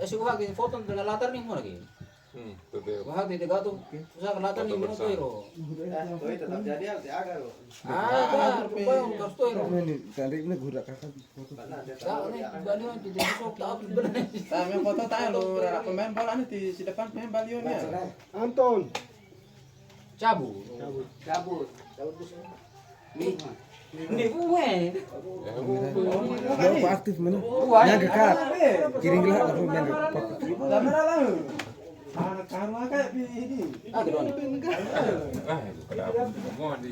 suka lagi foto dengan latar nih mau lagi. Wah, di tiga tuh susah latar nih mau tuh hero. Tetap jadi agak loh. Berupaya harus tuh hero. Tarik ini gurak kakak foto. Tak nih balion di besok tak bener. Yang foto tak lo pemain bola nih di depan pemain balionnya. Anton. Cabut. Nih gue. Apa aktif mana? Yang dekat. Kiring gelap aku main dekat. Kamera lah. Karena kayak ini. Ah, kedua nih. Kenapa? Mau di.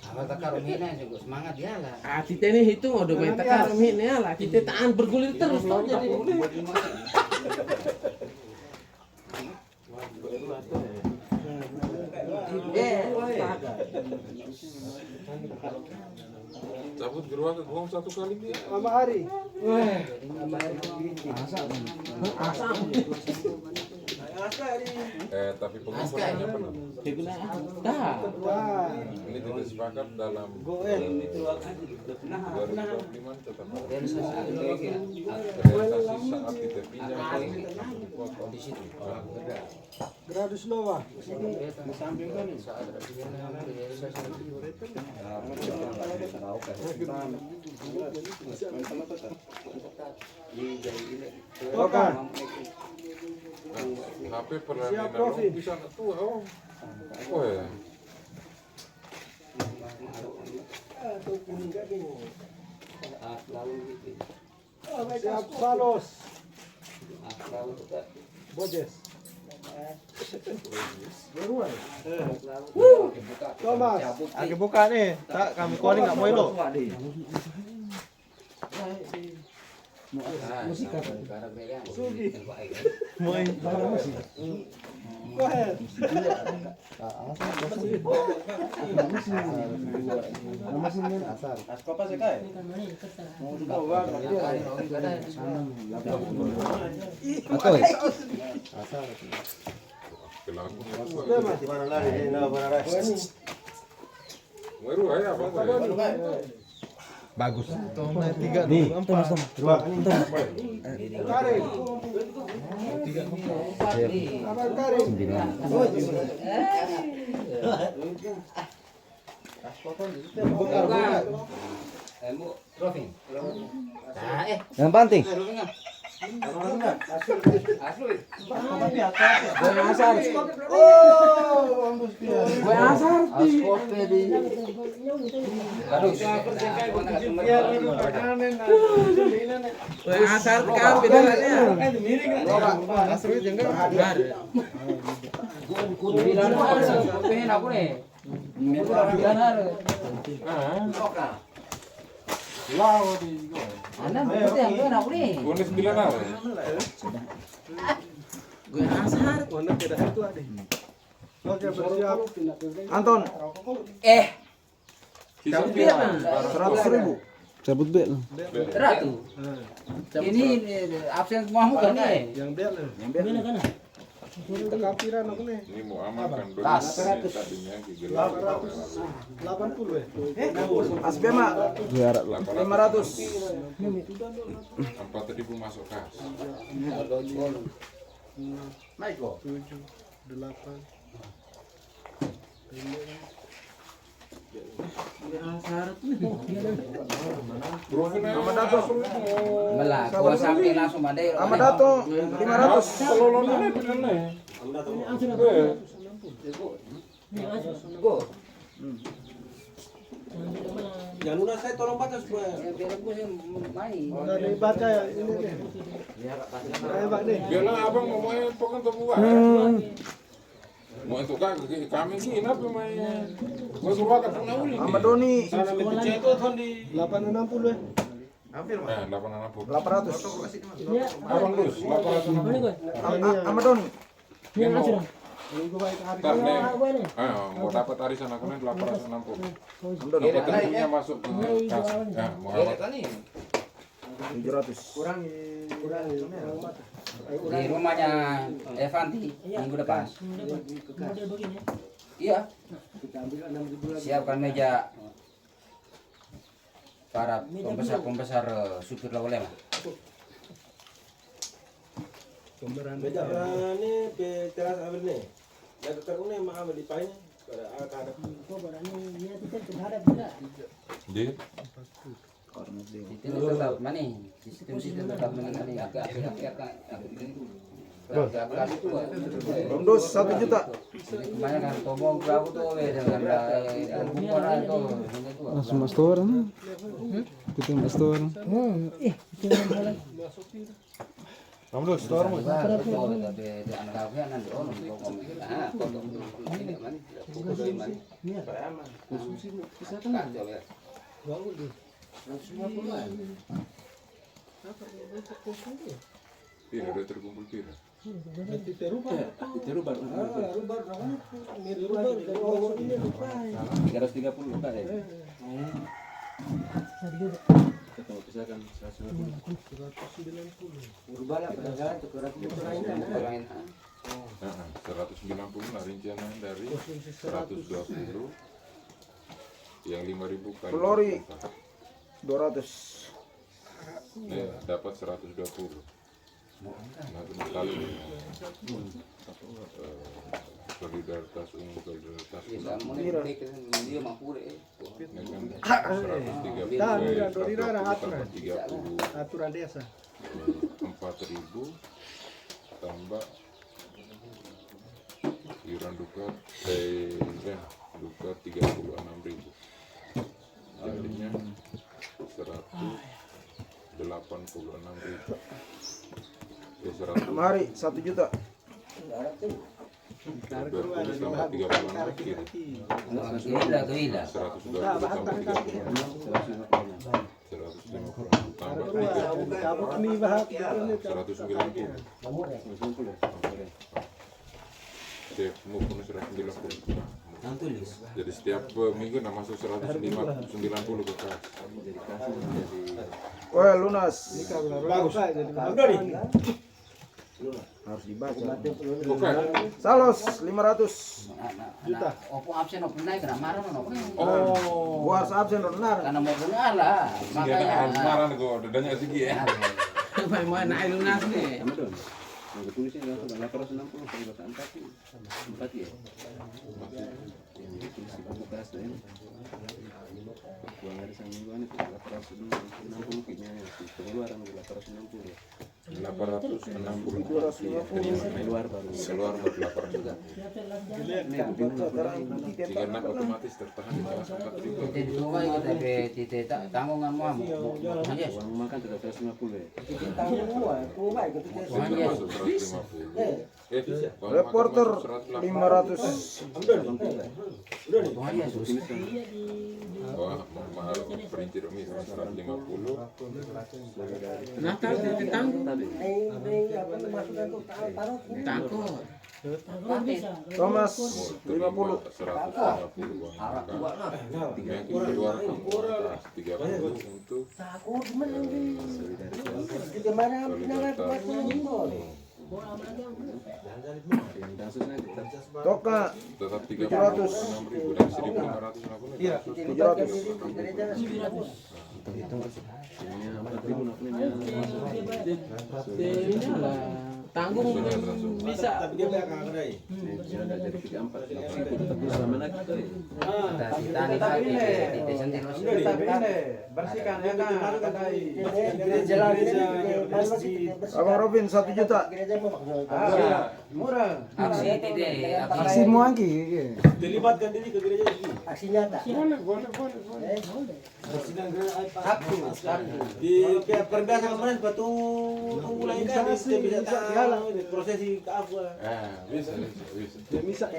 Awal tak karumina juga semangat dia lah. Kita ini hitung udah main tekar ini lah. Kita tahan bergulir terus toh jadi. Cabut geruang ke gong satu kali dia. Mama Hari. Tapi pengumpulannya benar. Ini tidak sepakat dalam 2025 tetap realisasi saat kita pinjam Di situ. Gradus Nova. HP pernah dinalong bisa ketua om. Oh ya. Siap Salos. Bodes. Thomas. Aku buka nih, tak kami kuali nggak mau lo. Go ahead. Bagus. Tiga nih. Dua. Yang penting. Bonus 9 hari. Oke, bersiap. Anton. 100.000. Cabut bet. Ini absen semua kan nih. Yang bet lah. Kapiran aku nih. Ini mau amankan dulu. Tas. Tadinya digelar 80 ya. Asbe mak 500. 4.000 masuk kas. Naik kok. 7, 8. Melah, gua sampai langsung mandai. Sama Dato 500. Jangan lupa saya tolong baca supaya. Biar gua sih main. Dari baca ya ini nih. Saya Pak nih. Biarlah abang mau main pokoknya untuk buat. Mau untuk kami sih kenapa main? Gua suruh ke Punauli. Sama Doni. 860 ya. Hampir Mas. 860. 800. Abang terus 860. Sama Doni. Minggu baik hari. Ntar nih, mau dapat arisan aku nih 860. Dapat tentunya masuk ke kas. Ya, mau dapat 700. Kurangi. Di rumahnya Evanti minggu depan. Iya. Siapkan meja para pembesar supir lawalema. Meja ini teras ambil nih. Ya tukar ini mah ambil di paine. Pada ada. Di Sistem tetap mana? Sistem tetap mana? Agak. Laki-laki tua. Rondos 1 juta. Kebanyakan tomong berapa tuh dengan bukan itu. Langsung mas turun. Kita mas turun. Rondos store mo. Pira udah terkumpul pira. Nah, 190 lah rincian dari 120 yang 5.000 kali Pelori 200. Nih, dapat 120. Nah, itu kali solidaritas umum solidaritas ini kan 130 aturan desa 4.000 tambah iuran duka duka 36.000 jadinya 186.000 ya 100 Mari 1 juta. berkumpul tambah 36 kiri 120 tambah 190 mau pun 190. Jadi setiap minggu nak masuk 190 ke kas. Wah, lunas. bagus Harus dibaca. Bukan. Salos 500. Juta. Opo absen opo naik kena marah opo. Gua harus absen benar. Karena mau benar lah. Makanya harus marah kok dadanya segi ya. Mau naik lunas nih. Keluar baru 800. Karena otomatis tertahan di kelas 4.000. Jadi cuma kita be tanggungan mau aja. Itu masuk 150. Reporter 500. Aja sus. Wah, mahal perinci Romi 150. Natal ditanggung. Takut. Thomas 50. 150 uang makan. Yang keluar 30 untuk Toka tetap 306.000 dan 1.500 700. Tanggung bisa. Bersihkan ya kan. Abang Robin 1 juta. Murah. Aksi tidak. aksi muangki Dilibatkan diri ke gereja lagi. aksi nyata Di kayak perda sama kemarin batu tunggu lagi kan bisa tahu prosesi ke apa. bisa.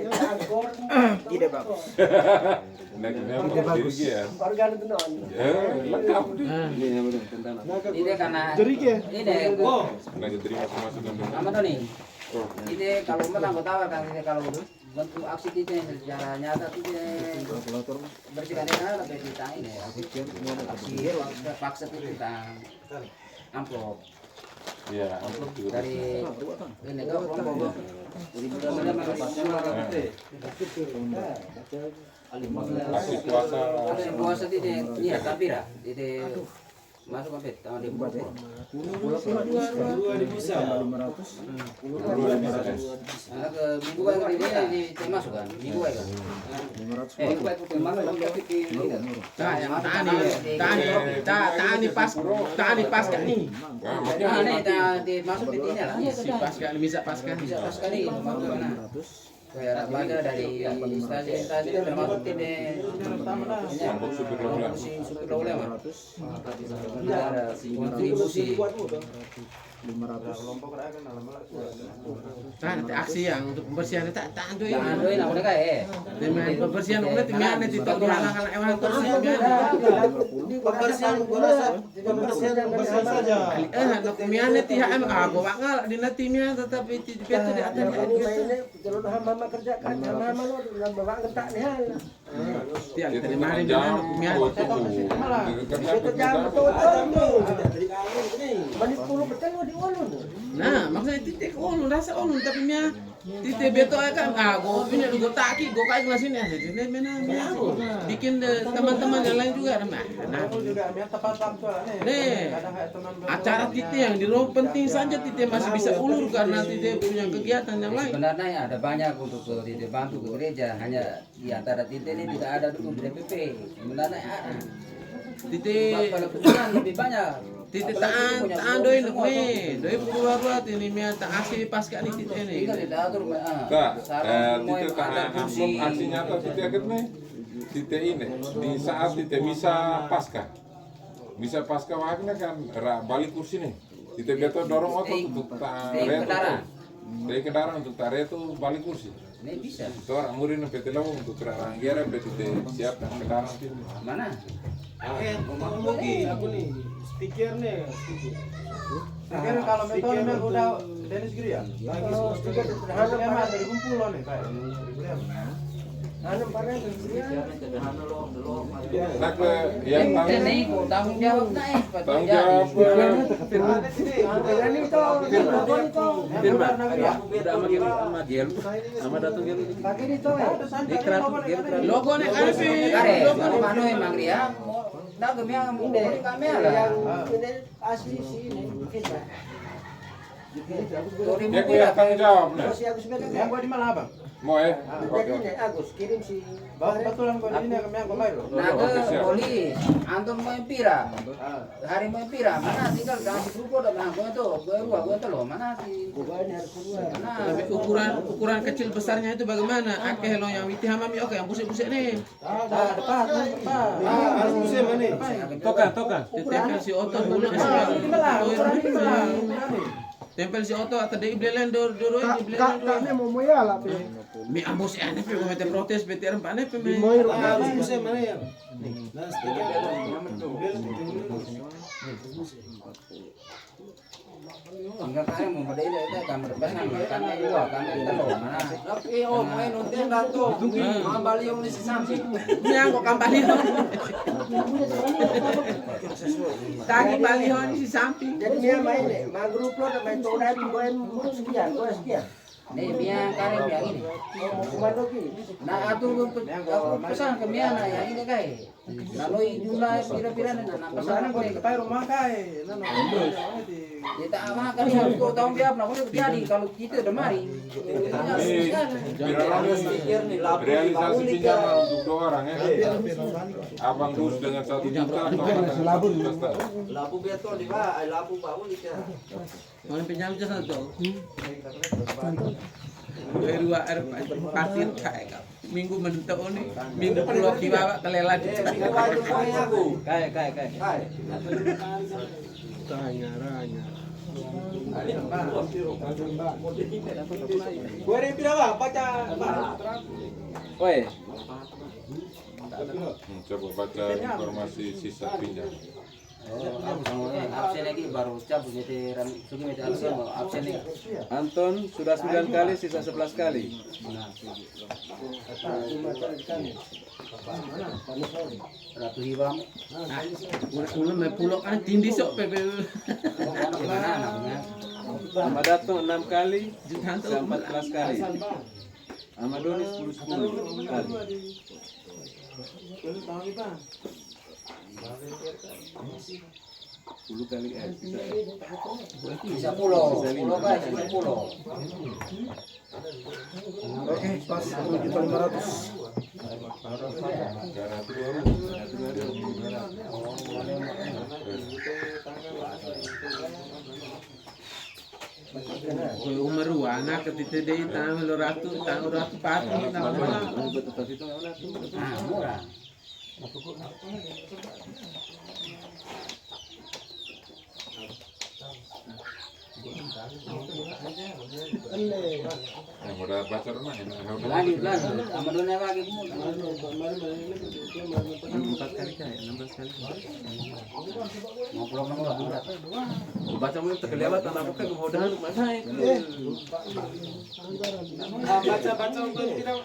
Ide bagus. Bagus ya. Lengkap Ini karena ini Nah, diterima pemasukan apa tuh nih? Ini kalau menang tawar kan ini kalau bentuk aksi kita secara nyata kita bersihkan tapi kita ini aksi paksa itu kita amplop. Iya, amplop juga. Dari ini kau kelompok. Jadi benar-benar Aksi puasa. aksi puasa ini iya tapi lah ini masuk sampai tahun 2000. Dua bisa 500. Nah, ke minggu baik ini di masuk kan. Minggu baik kan. Minggu baik itu mana tapi Tani pasca nih. Nah, ini masuk di sini lah. Si pasca ini bisa pasca. Bisa pas kali masuk mana. Kayak baga dari stasiun termasuk ini Kelompok supir lalu si supir lalu mah. Ada kontribusi. Nah, nanti aksi yang untuk pembersihan tak antuin. Andoin apa kayak Dengan pembersihan udah timnya nanti tak dihalang ewan terus Pembersihan saja. anak miane tiha em kago bangal di timnya tetapi di petu di atas Kalau dah mama kerjakan, mama lo dalam bawa ngetak nih hal. tiang itu dari mari jam miane Itu jam betul tu. Balik 10 betul lo di ulun. nah maksudnya titik ulun rasa ulun tapi mia titik beto kan go punya go taki go kai kelas ini aja ini mana bikin teman-teman yang lain juga nah Aku juga ambil tepat waktu nih acara titik yang di ruang penting saja titik masih bisa ulur karena titik punya kegiatan yang lain. sebenarnya ya ada banyak untuk titik bantu ke gereja, hanya di antara titik ini tidak ada dukung DPP. Sebenarnya ada. Titik Kalau kebetulan lebih banyak. titik taan doi doi buat ini mia tak asih pasca nih titik ini. Tinggal diatur tak saran semua titik yang ada kursi. aksi nyata titik akhir nih titik ini di saat titik misa pasca wakna kan balik kursi nih titik beto dorong otot untuk dari kendaraan untuk tare itu balik kursi. Ini bisa. Itu orang murid nih PT Lawang untuk kerang gera titik siapkan kendaraan itu. Mana? aku nih stiker nih. Stiker kalau metode udah Dennis Giri ya. Kalau stiker sederhana Memang dari kumpul nih Pak. anu pada Nah ke yang Ini tanggung jawab naik. tanggung jawab ini to pakai itu Logo nih Alfi. Kare, kalau mano emang dia dah gemia kamera lah. ini asli sih ini kita. dia yang tanggung jawab nih. Si Agus Beda Yang gua di mana Bang? Mau jadi ini Agus kirim si Betulan gua di sini yang gua bayar. Nah ke polis, Anton mau pira, hari mau pira, mana tinggal kasih grupo dan gue itu loh, mana sih? Tapi ukuran kecil besarnya itu bagaimana? Akeh lo yang witi hamami oke yang busuk-busuk nih. Depan. Harus musim ini. Tempel si oto dulu tempel si oto atau di belelen dor ini belelen mau ya lah mi ambos ane pe komite protes PTR pane pe me Harus musim ini ya. Nah, stiker Enggak kaya mau pada itu kamar depan karena dua karena kita loh mana. Tapi main nonton dato, mambali yang di samping. mi angko kampalion tagi balion si samping jadi dia main deh ma grup lo main toda di gue sekian Nih Mia Karim yang ini. komando ki Nah atur aku pesan ke Mia nah yang ini kai. Nah lo jumlah pira-pira nah pesan gua aku ke Pairo makai. Nah, kita amalkan harus kau tanggung jawab nah boleh jadi kalau kita udah mari. Realisasi pinjaman untuk 2 orang ya. Abang dus dengan 1 juta atau labu betul di Pak, labu Pak ulit ya. mau pinjam jasa tuh dua air pasir kayak minggu mentok ini minggu pulau di bawah kelelan Kayak. Gua ada pira Bang, baca Pak. coba baca informasi sisa pinjam. absen lagi baru cabut jadi sugi meja absen nih. Anton sudah 9 kali, sisa 11 kali. Ratu Hibam. udah mau pulau kan tindi sok pepe Gimana namanya? Ahmad Dato 6 kali, Jutanto sisa 14 kali. Ahmad Doni 10 kali. 10 kali Bisa pulau kan, bisa pulau. Oke, pas 1.500.000. Umaruana ketika dia tahu ratu pati nama Murah. Yang udah baca rumah ya. Lagi sama dunia lagi semua. 4 kali kayak 16 kali. Mau pulang nomor. Baca mulu terkelewat anak bukan kemudahan mana itu. Baca untuk tidak.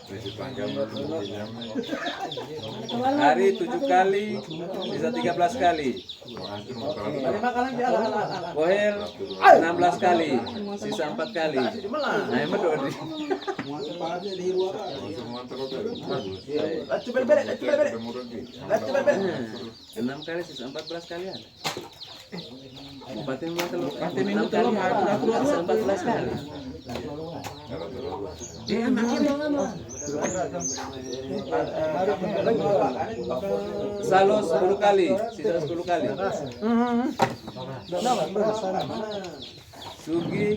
Hari 7 kali bisa 13 kali. Kohel 16 kali, sisa 4 kali. Nah, yang betul di. Enam kali sisa 14 kalian. Bupati mah kalau bupati minggu kalau sisa 14 kali. Salo 10 kali, sisa 10 kali. Sugi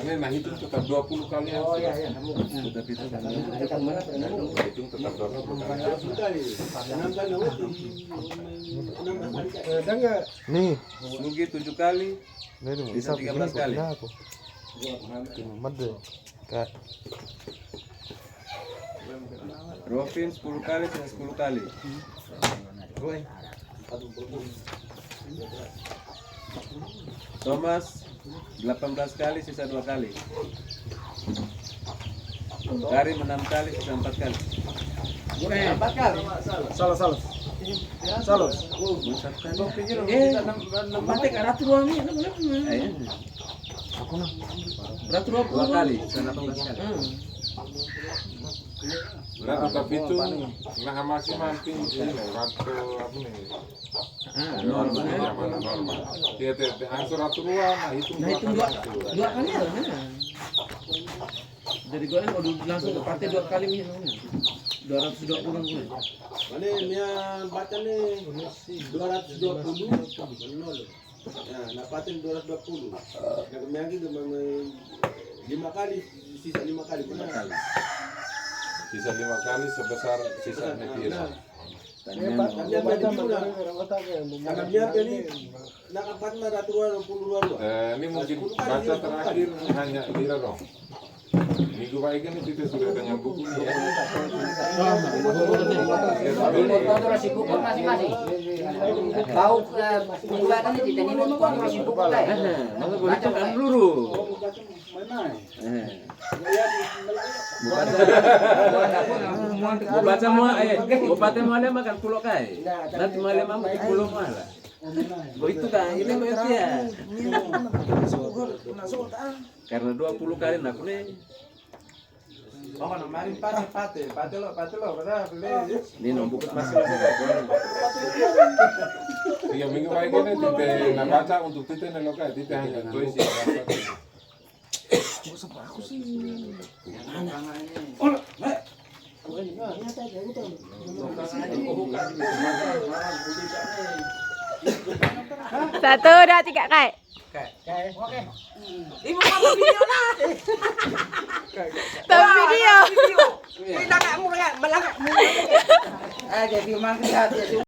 Nah itu tetap 20 kali. Oh iya iya. tetap itu kan. Hitung tetap 20 kali. Nih, Sugi 7 kali, bisa 13 kali. Rovin 10 kali, sisa 10 kali. Thomas 18 kali, sisa 2 kali. Karim 6 kali, sisa 4 kali. 4 kali. Salah. mati karatu ruang ini Berarti 2 kali, sisa 18 kali. Nah tetap itu nah maksimal tinggi waktu apa nih? Normal. Dia angsur aturan, nah itu dua kali ya jadi gue mau langsung ke partai 2 kali minumnya 220 gue. Mana dia baca nih 220 ya, napatin 220. Nah, kemangki 5 kali, sisa 5 kali. Sisa 5 kali sebesar sisa nepira. Karena dia ini nak 420. Ini mungkin baca terakhir hanya lira dong. Minggu baik ini kita sudah dengan bukunya ya. Kontrolasi buku masing-masing. Tahu bulan ini tidak ini kontrolasi buku lain. Maka gue itu kan dulu. Baca mau bupati mau ada makan pulau kai. Nanti malam makan pulau malah. Begitu kan, ini berarti ya. Karena 20 kali nak nih. Oh, kan kemarin pate lo, berapa beli? Ini nombuk masing-masing. Iya minggu baik ini kita baca untuk kita nelokai kita hanya tuh isi. Satu, dua, tiga, Kak. Oke. Ibu mau video lah. Tahu video. Kita enggak mulai melangkah. Jadi memang